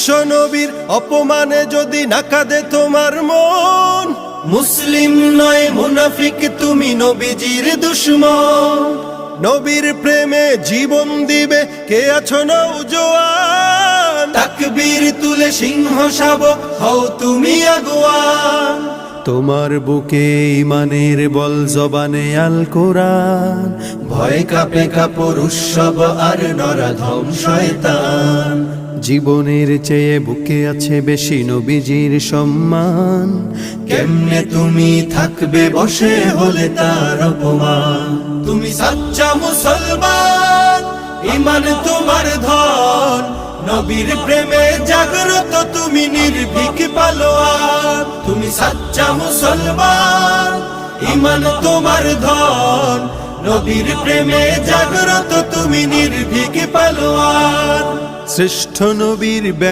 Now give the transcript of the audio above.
বিশ্ব নবীর অপমানে যদি না কাঁদে তোমার মন, মুসলিম নয় মুনাফিক তুমি নবীজির দুশমন। নবীর প্রেমে জীবন দিবে কে আছো নওজোয়ান, তাকবীর তুলে সিংহ শাবক হও তুমি আগুয়ান। তোমার বুকে ইমানের বল জবানে আল কোরআন, ভয় কাঁপে কাপড় উৎসব আর নরাধম শয়তান। জীবনের চেয়ে বুকে আছে বেশি নবীজির সম্মান, কেমনে তুমি থাকবে বসে হলে তার অপমান। তুমি সাচ্চা মুসলমান, ইমান তোমার ধন, নবীর প্রেমে জাগ্রত তুমি নির্ভীক পালোয়ান। তুমি সাচ্চা মুসলমান, ইমান তোমার ধন, নবীর প্রেমে জাগ্রত তুমি নির্ভীক পালোয়ান। শ্রেষ্ঠ নবীর